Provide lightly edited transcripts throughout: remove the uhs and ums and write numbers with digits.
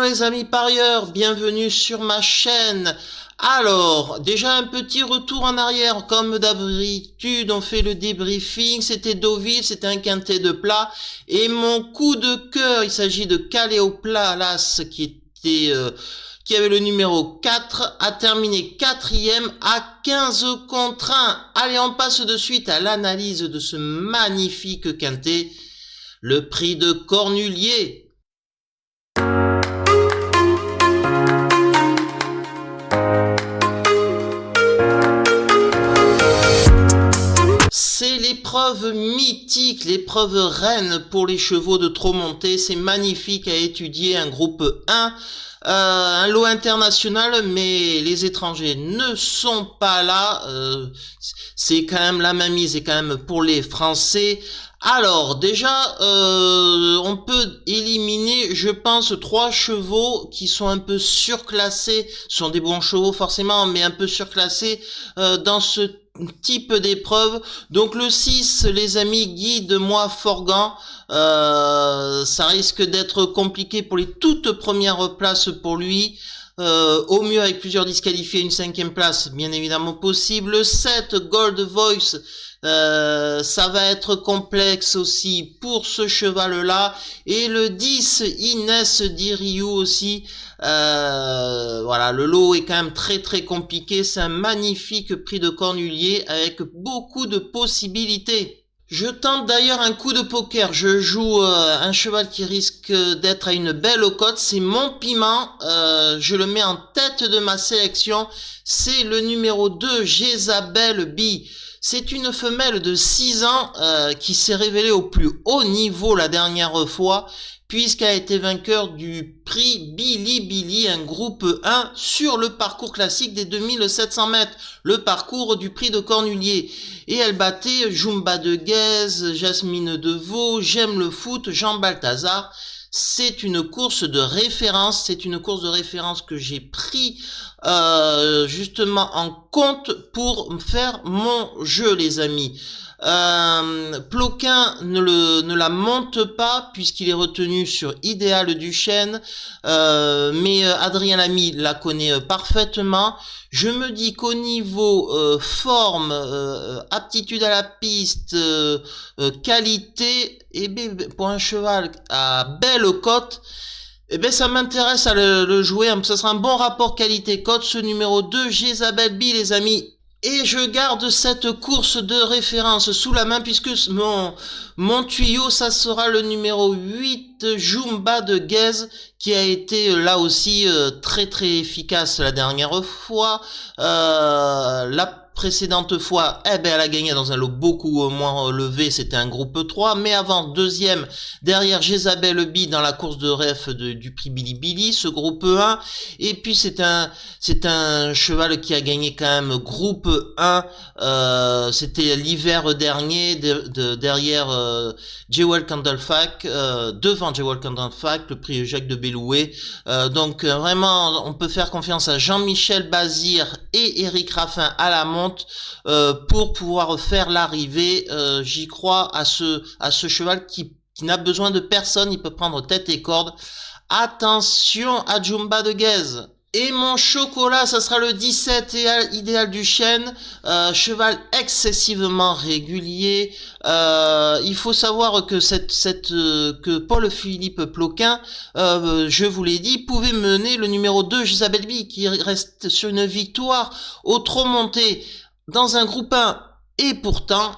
Hello les amis parieurs, bienvenue sur ma chaîne. Alors, déjà un petit retour en arrière, comme d'habitude, on fait le débriefing, c'était Deauville, c'était un quintet de plat, et mon coup de cœur, il s'agit de Caléo Palace, qui avait le numéro 4, a terminé 4e à 15 contre 1. Allez, on passe de suite à l'analyse de ce magnifique quintet, le prix de Cornulier. C'est l'épreuve mythique, l'épreuve reine pour les chevaux de trop montés. C'est magnifique à étudier, un groupe 1, un lot international, mais les étrangers ne sont pas là. C'est quand même la mainmise, c'est quand même pour les Français. Alors déjà, on peut éliminer, je pense, 3 chevaux qui sont un peu surclassés. Ce sont des bons chevaux forcément, mais un peu surclassés dans ce type d'épreuve. Donc le 6, les amis, guide-moi Forgan. Ça risque d'être compliqué pour les toutes premières places pour lui. Au mieux avec plusieurs disqualifiés, une 5e place bien évidemment possible. Le 7, Gold Voice, ça va être complexe aussi pour ce cheval là. Et le 10, Inès Diriou aussi. Voilà, le lot est quand même très compliqué. C'est un magnifique prix de Cornulier avec beaucoup de possibilités. Je tente d'ailleurs un coup de poker. Je joue un cheval qui risque d'être à une belle cote. C'est Mon Piment. Je le mets en tête de ma sélection. C'est le numéro 2, Jezabel B. C'est une femelle de 6 ans qui s'est révélée au plus haut niveau la dernière fois, puisqu'elle a été vainqueur du prix Billy, un groupe 1 sur le parcours classique des 2700 mètres, le parcours du prix de Cornulier. Et elle battait Jumba de Guèze, Jasmine Deveau, J'aime le foot, Jean Balthazar. C'est une course de référence, que j'ai pris justement en compte pour faire mon jeu, les amis. Ploquin ne la monte pas puisqu'il est retenu sur Idéal du Chêne, mais Adrien Lamy la connaît parfaitement. Je me dis qu'au niveau forme, aptitude à la piste, qualité, et pour un cheval à belle cote, eh ben ça m'intéresse à le jouer. Ça sera un bon rapport qualité-cote, ce numéro 2, Jezabel B, les amis. Et je garde cette course de référence sous la main puisque mon tuyau, ça sera le numéro 8, Jumba de Guèze, qui a été là aussi très efficace la dernière fois. La précédente fois, elle a gagné dans un lot beaucoup moins relevé, c'était un groupe 3, mais avant, deuxième, derrière Jezabel B dans la course de ref du prix Billy, ce groupe 1, et puis c'est un cheval qui a gagné quand même groupe 1, c'était l'hiver dernier, derrière Jewel Candlefac, devant Jewel Candlefac, le prix Jacques de Bellouet. Donc vraiment, on peut faire confiance à Jean-Michel Bazir et Éric Raffin à la montre pour pouvoir faire l'arrivée. J'y crois à ce cheval qui n'a besoin de personne, il peut prendre tête et corde. Attention à Jumba de Guèze. Et mon chocolat, ça sera le 17, Idéal du Chêne, cheval excessivement régulier. Il faut savoir que que Paul-Philippe Ploquin, je vous l'ai dit, pouvait mener le numéro 2, Jezabel B, qui reste sur une victoire au trop monté dans un groupe 1. Et pourtant,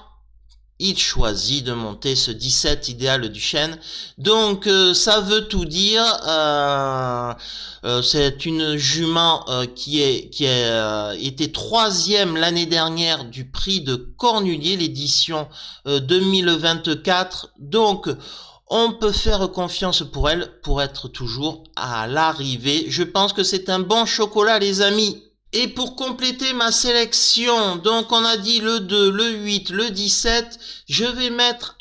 il choisit de monter ce 17 Idéal du Chêne. Donc ça veut tout dire. C'est une jument qui a été 3e l'année dernière du prix de Cornulier, l'édition 2024. Donc on peut faire confiance pour elle pour être toujours à l'arrivée. Je pense que c'est un bon chocolat, les amis. Et pour compléter ma sélection, donc on a dit le 2, le 8, le 17, je vais mettre,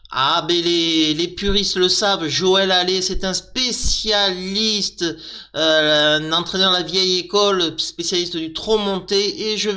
les puristes le savent, Joël Allais, c'est un spécialiste, un entraîneur de la vieille école, spécialiste du trop monté, et je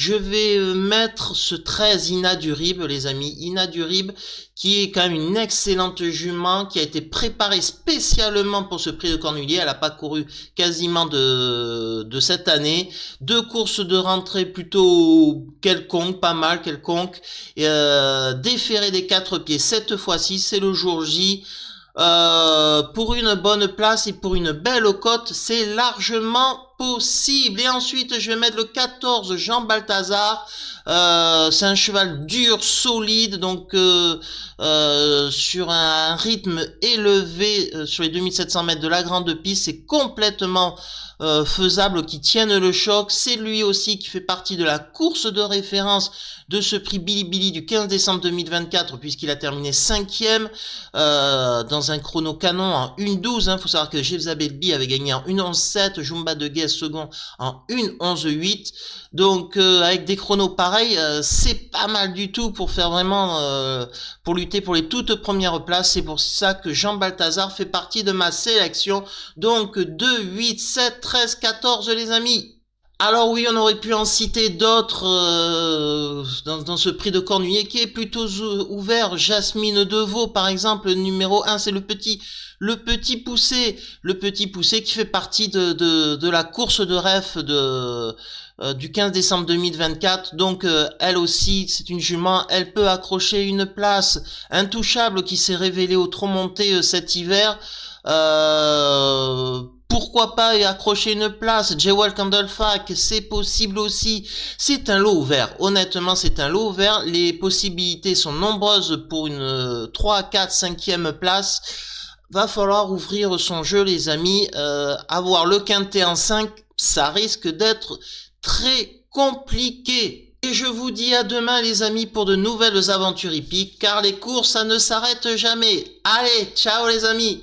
je vais mettre ce 13 Inadurib, les amis. Inadurib, qui est quand même une excellente jument, qui a été préparée spécialement pour ce prix de Cornulier. Elle n'a pas couru quasiment de cette année. 2 courses de rentrée plutôt quelconques, pas mal quelconques. Déféré des 4 pieds cette fois-ci, c'est le jour J. Pour une bonne place et pour une belle cote, c'est largement possible. Et ensuite, je vais mettre le 14 Jean Balthazar. C'est un cheval dur, solide, donc sur un rythme élevé sur les 2700 mètres de la grande piste, c'est complètement faisable qu'il tienne le choc. C'est lui aussi qui fait partie de la course de référence de ce prix Bilibili du 15 décembre 2024, puisqu'il a terminé 5e dans un chrono canon en 1:12. Faut savoir que Jezabel B avait gagné en 1:11.7, Jumba de Guez second en 1:11.8. Donc avec des chronos pareils, c'est pas mal du tout pour faire vraiment pour lutter pour les toutes premières places. C'est pour ça que Jean Balthazar fait partie de ma sélection. Donc 2, 8, 7, 13, 14 les amis. Alors oui, on aurait pu en citer d'autres dans ce prix de Cornulier qui est plutôt ouvert. Jasmine Deveau, par exemple, le numéro 1, c'est le petit poussé. Le petit poussé qui fait partie de la course de ref du 15 décembre 2024. Donc elle aussi, c'est une jument, elle peut accrocher une place. Intouchable qui s'est révélée au trot monté cet hiver. Pourquoi pas accrocher une place? Jewel Candlefac, c'est possible aussi. C'est un lot ouvert. Honnêtement, c'est un lot ouvert. Les possibilités sont nombreuses pour une 3, 4, 5e place. Va falloir ouvrir son jeu, les amis. Avoir le quintet en 5, ça risque d'être très compliqué. Et je vous dis à demain, les amis, pour de nouvelles aventures hippiques, car les courses, ça ne s'arrête jamais. Allez, ciao les amis!